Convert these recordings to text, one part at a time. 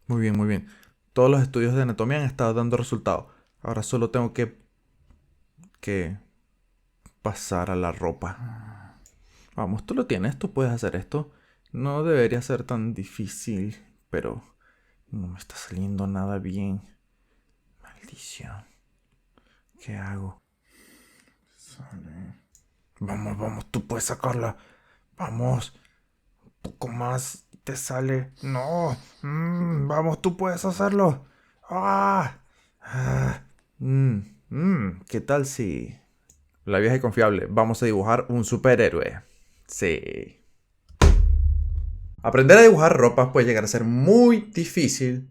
Muy bien, muy bien. Todos los estudios de anatomía han estado dando resultados. Ahora solo tengo que pasar a la ropa. Vamos, tú lo tienes, tú puedes hacer esto. No debería ser tan difícil, pero no me está saliendo nada bien. Maldición. ¿Qué hago? Sale. Vamos, vamos, tú puedes sacarla. Vamos. Un poco más. Te sale. No. Vamos, tú puedes hacerlo. Ah. Ah. ¿Qué tal si... La vieja y confiable. Vamos a dibujar un superhéroe. Sí. Aprender a dibujar ropa puede llegar a ser muy difícil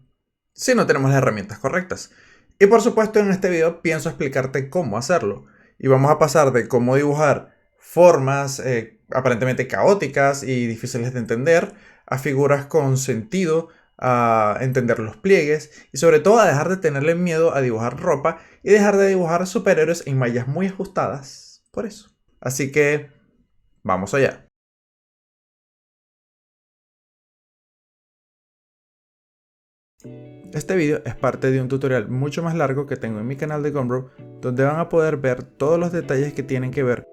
si no tenemos las herramientas correctas. Y por supuesto en este video pienso explicarte cómo hacerlo. Y vamos a pasar de cómo dibujar formas aparentemente caóticas y difíciles de entender a figuras con sentido, a entender los pliegues y sobre todo a dejar de tenerle miedo a dibujar ropa y dejar de dibujar superhéroes en mallas muy ajustadas por eso. Así que vamos allá. Este video es parte de un tutorial mucho más largo que tengo en mi canal de Gumroad, donde van a poder ver todos los detalles que tienen que ver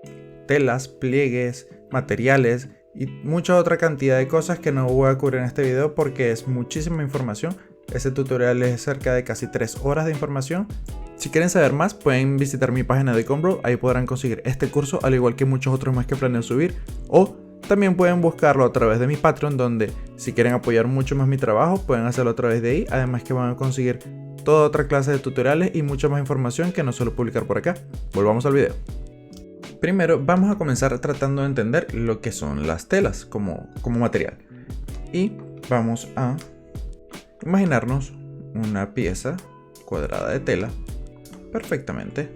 telas, pliegues, materiales y mucha otra cantidad de cosas que no voy a cubrir en este video porque es muchísima información. Este tutorial es cerca de casi 3 horas de información. Si quieren saber más pueden visitar mi página de Gumroad, ahí podrán conseguir este curso al igual que muchos otros más que planeo subir, o también pueden buscarlo a través de mi Patreon, donde si quieren apoyar mucho más mi trabajo pueden hacerlo a través de ahí, además que van a conseguir toda otra clase de tutoriales y mucha más información que no suelo publicar por acá. Volvamos al video. Primero vamos a comenzar tratando de entender lo que son las telas como material. Y vamos a imaginarnos una pieza cuadrada de tela perfectamente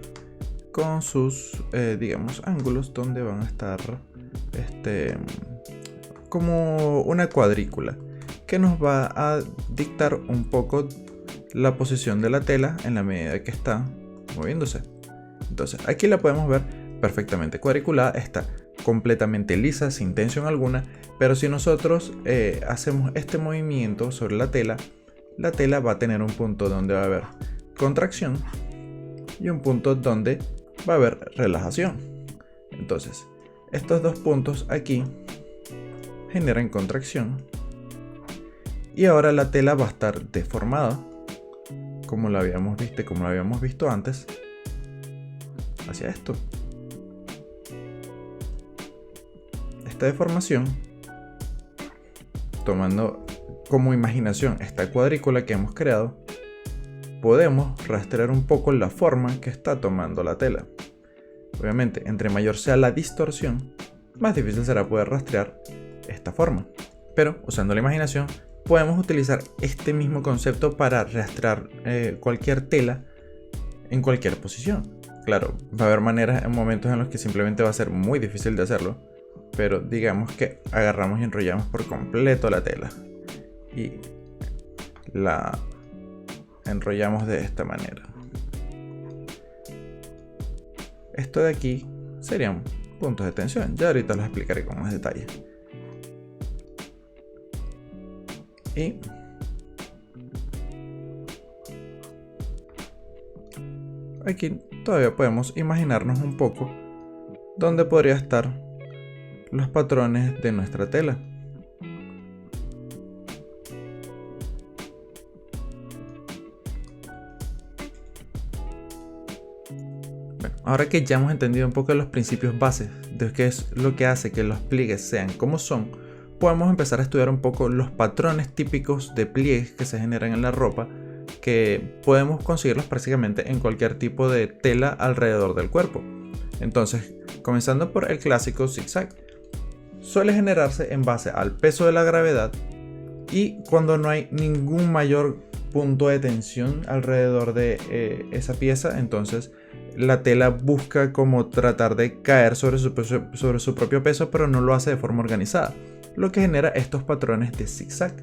con sus, digamos, ángulos donde van a estar como una cuadrícula que nos va a dictar un poco la posición de la tela en la medida que está moviéndose. Entonces aquí la podemos ver perfectamente cuadriculada, está completamente lisa, sin tensión alguna, pero si nosotros hacemos este movimiento sobre la tela va a tener un punto donde va a haber contracción y un punto donde va a haber relajación. Entonces estos dos puntos aquí generan contracción y ahora la tela va a estar deformada como la habíamos visto antes hacia esto. Esta deformación, tomando como imaginación esta cuadrícula que hemos creado, podemos rastrear un poco la forma que está tomando la tela. Obviamente, entre mayor sea la distorsión, más difícil será poder rastrear esta forma. Pero, usando la imaginación, podemos utilizar este mismo concepto para rastrear cualquier tela en cualquier posición. Claro, va a haber maneras en momentos en los que simplemente va a ser muy difícil de hacerlo, pero digamos que agarramos y enrollamos por completo la tela y la enrollamos de esta manera. Esto de aquí serían puntos de tensión, ya ahorita los explicaré con más detalle. Y aquí todavía podemos imaginarnos un poco dónde podría estar los patrones de nuestra tela. Bueno, ahora que ya hemos entendido un poco los principios bases de qué es lo que hace que los pliegues sean como son, podemos empezar a estudiar un poco los patrones típicos de pliegues que se generan en la ropa, que podemos conseguirlos prácticamente en cualquier tipo de tela alrededor del cuerpo. Entonces, comenzando por el clásico zigzag, suele generarse en base al peso de la gravedad y cuando no hay ningún mayor punto de tensión alrededor de esa pieza, entonces la tela busca como tratar de caer sobre su propio peso, pero no lo hace de forma organizada, lo que genera estos patrones de zigzag,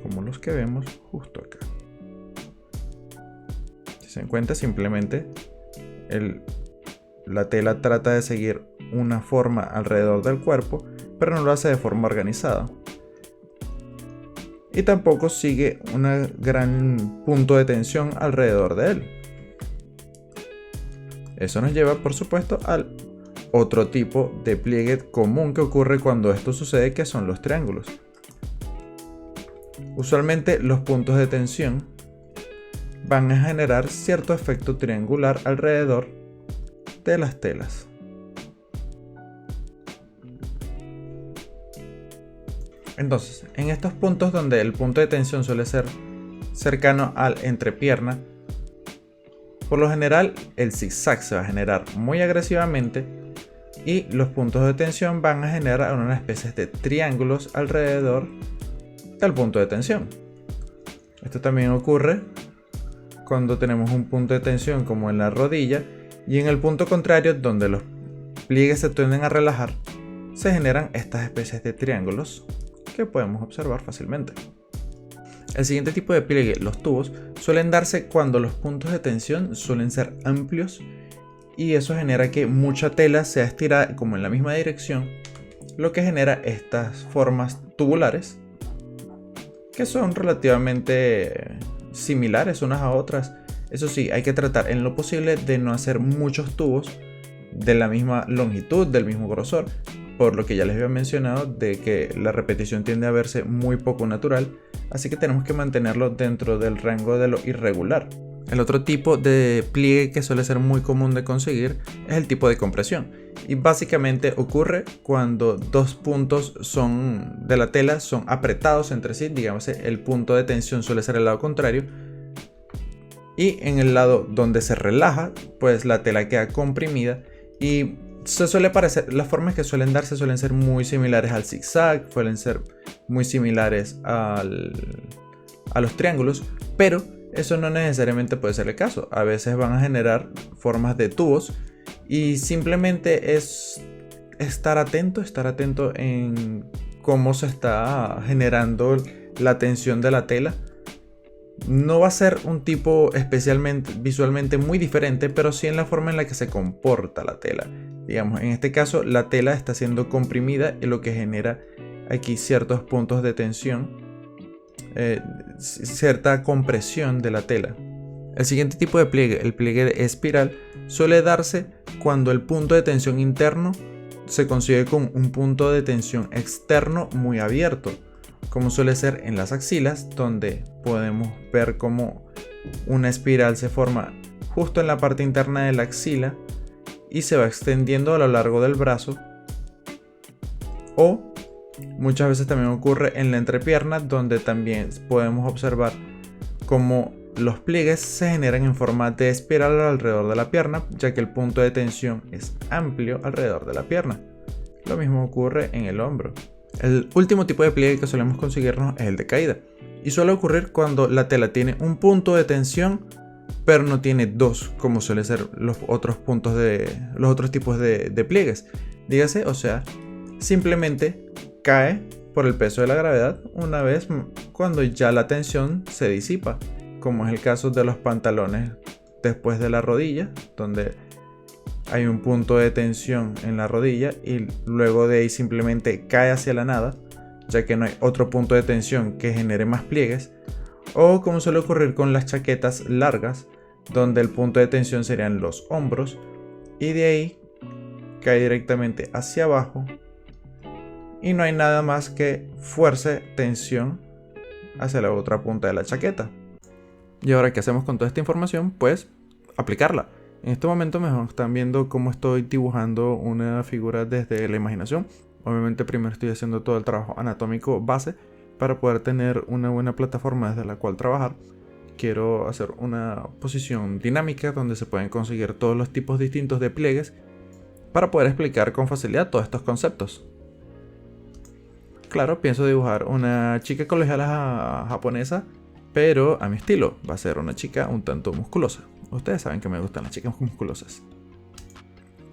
como los que vemos justo acá. Si se dan cuenta, simplemente la tela trata de seguir una forma alrededor del cuerpo, pero no lo hace de forma organizada. y tampoco sigue un gran punto de tensión alrededor de él. Eso nos lleva, por supuesto, al otro tipo de pliegue común que ocurre cuando esto sucede, que son los triángulos. Usualmente los puntos de tensión van a generar cierto efecto triangular alrededor de las telas. Entonces, en estos puntos donde el punto de tensión suele ser cercano al entrepierna, por lo general el zigzag se va a generar muy agresivamente y los puntos de tensión van a generar una especie de triángulos alrededor del punto de tensión. Esto también ocurre cuando tenemos un punto de tensión como en la rodilla, y en el punto contrario, donde los pliegues se tienden a relajar, se generan estas especies de triángulos que podemos observar fácilmente. El siguiente tipo de pliegue, los tubos, suelen darse cuando los puntos de tensión suelen ser amplios, y eso genera que mucha tela sea estirada como en la misma dirección, lo que genera estas formas tubulares que son relativamente similares unas a otras. Eso sí, hay que tratar en lo posible de no hacer muchos tubos de la misma longitud, del mismo grosor, por lo que ya les había mencionado de que la repetición tiende a verse muy poco natural, así que tenemos que mantenerlo dentro del rango de lo irregular. El otro tipo de pliegue que suele ser muy común de conseguir es el tipo de compresión, y básicamente ocurre cuando dos puntos de la tela son apretados entre sí. Digamos, el punto de tensión suele ser el lado contrario, y en el lado donde se relaja, pues la tela queda comprimida, y se suele parecer, las formas que suelen darse suelen ser muy similares al zigzag, suelen ser muy similares a los triángulos, pero eso no necesariamente puede ser el caso. A veces van a generar formas de tubos, y simplemente es estar atento en cómo se está generando la tensión de la tela. No va a ser un tipo especialmente visualmente muy diferente, pero sí en la forma en la que se comporta la tela. Digamos, en este caso la tela está siendo comprimida, y lo que genera aquí ciertos puntos de tensión, cierta compresión de la tela. El siguiente tipo de pliegue, el pliegue de espiral, suele darse cuando el punto de tensión interno se consigue con un punto de tensión externo muy abierto, como suele ser en las axilas, donde podemos ver cómo una espiral se forma justo en la parte interna de la axila y se va extendiendo a lo largo del brazo, o muchas veces también ocurre en la entrepierna, donde también podemos observar cómo los pliegues se generan en forma de espiral alrededor de la pierna, ya que el punto de tensión es amplio alrededor de la pierna. Lo mismo ocurre en el hombro. El último tipo de pliegue que solemos conseguirnos es el de caída, y suele ocurrir cuando la tela tiene un punto de tensión pero no tiene dos, como suele ser los otros tipos de pliegues. Dígase, o sea, simplemente cae por el peso de la gravedad una vez cuando ya la tensión se disipa, como es el caso de los pantalones después de la rodilla, donde hay un punto de tensión en la rodilla y luego de ahí simplemente cae hacia la nada, ya que no hay otro punto de tensión que genere más pliegues. O como suele ocurrir con las chaquetas largas, donde el punto de tensión serían los hombros, y de ahí cae directamente hacia abajo y no hay nada más que fuerza, tensión hacia la otra punta de la chaqueta. Y ahora, ¿qué hacemos con toda esta información? Pues aplicarla. En este momento me están viendo cómo estoy dibujando una figura desde la imaginación. Obviamente primero estoy haciendo todo el trabajo anatómico base para poder tener una buena plataforma desde la cual trabajar. Quiero hacer una posición dinámica donde se pueden conseguir todos los tipos distintos de pliegues para poder explicar con facilidad todos estos conceptos. Claro, pienso dibujar una chica colegiala japonesa, pero a mi estilo. Va a ser una chica un tanto musculosa. Ustedes saben que me gustan las chicas musculosas.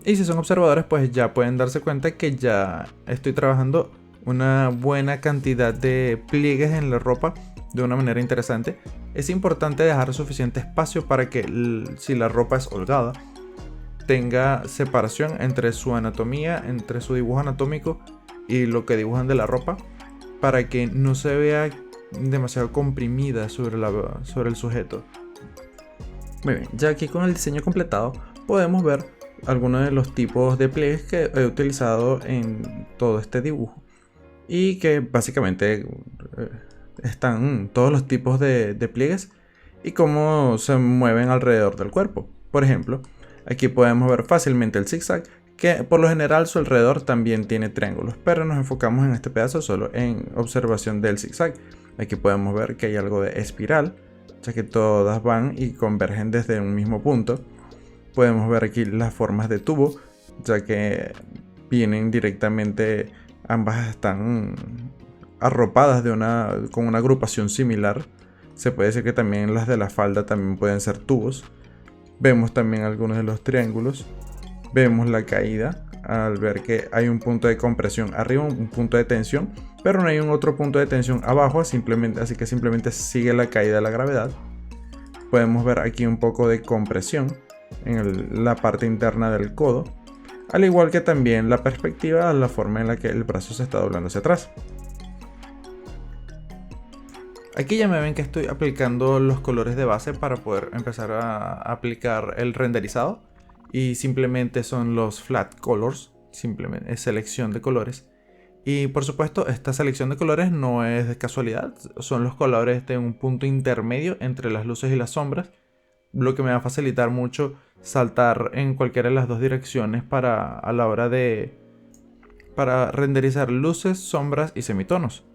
Y si son observadores, pues ya pueden darse cuenta que ya estoy trabajando una buena cantidad de pliegues en la ropa de una manera interesante. Es importante dejar suficiente espacio para que, si la ropa es holgada, tenga separación entre su anatomía, entre su dibujo anatómico y lo que dibujan de la ropa, para que no se vea demasiado comprimida sobre el sujeto. Muy bien, ya aquí con el diseño completado podemos ver algunos de los tipos de pliegues que he utilizado en todo este dibujo y que básicamente están todos los tipos de pliegues y cómo se mueven alrededor del cuerpo. Por ejemplo, aquí podemos ver fácilmente el zigzag, que por lo general su alrededor también tiene triángulos, pero nos enfocamos en este pedazo solo en observación del zigzag. Aquí podemos ver que hay algo de espiral, ya que todas van y convergen desde un mismo punto. Podemos ver aquí las formas de tubo, ya que vienen directamente, ambas están arropadas con una agrupación similar. Se puede decir que también las de la falda también pueden ser tubos. Vemos también algunos de los triángulos. Vemos la caída al ver que hay un punto de compresión arriba, un punto de tensión, pero no hay un otro punto de tensión abajo, así que simplemente sigue la caída de la gravedad. Podemos ver aquí un poco de compresión en la parte interna del codo, al igual que también la perspectiva, la forma en la que el brazo se está doblando hacia atrás. Aquí ya me ven que estoy aplicando los colores de base para poder empezar a aplicar el renderizado, y simplemente son los flat colors, simplemente es selección de colores. Y por supuesto esta selección de colores no es de casualidad, son los colores de un punto intermedio entre las luces y las sombras, lo que me va a facilitar mucho saltar en cualquiera de las dos direcciones a la hora para renderizar luces, sombras y semitonos.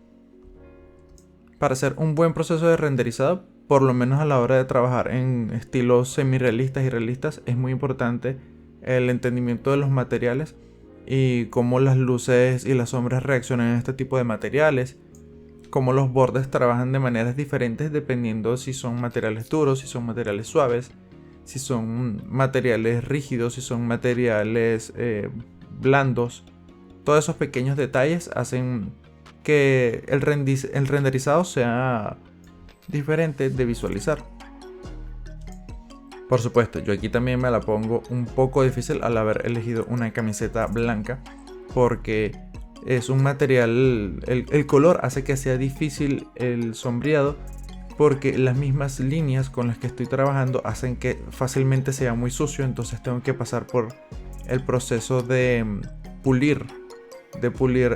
Para hacer un buen proceso de renderizado, por lo menos a la hora de trabajar en estilos semi-realistas y realistas, es muy importante el entendimiento de los materiales y cómo las luces y las sombras reaccionan a este tipo de materiales, cómo los bordes trabajan de maneras diferentes dependiendo si son materiales duros, si son materiales suaves, si son materiales rígidos, si son materiales blandos. Todos esos pequeños detalles hacen que el renderizado sea diferente de visualizar. Por supuesto, yo aquí también me la pongo un poco difícil al haber elegido una camiseta blanca, porque es un material, el color hace que sea difícil el sombreado, porque las mismas líneas con las que estoy trabajando hacen que fácilmente sea muy sucio. Entonces tengo que pasar por el proceso de pulir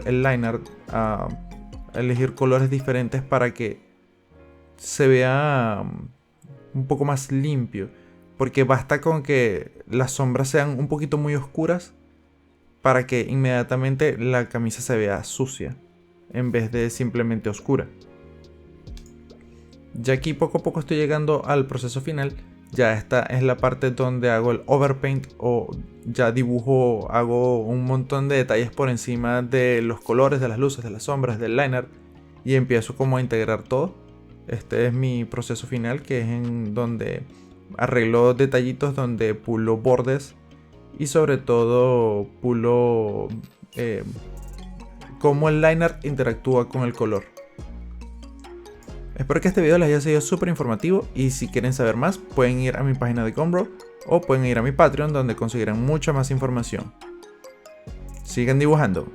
el liner, a elegir colores diferentes para que se vea un poco más limpio, porque basta con que las sombras sean un poquito muy oscuras para que inmediatamente la camisa se vea sucia en vez de simplemente oscura. Ya aquí poco a poco estoy llegando al proceso final. Ya esta es la parte donde hago el overpaint, o ya dibujo, hago un montón de detalles por encima de los colores, de las luces, de las sombras, del liner, y empiezo como a integrar todo. Este es mi proceso final, que es en donde arreglo detallitos, donde pulo bordes y sobre todo pulo cómo el liner interactúa con el color. Espero que este video les haya sido súper informativo, y si quieren saber más pueden ir a mi página de Gumroad o pueden ir a mi Patreon, donde conseguirán mucha más información. Sigan dibujando.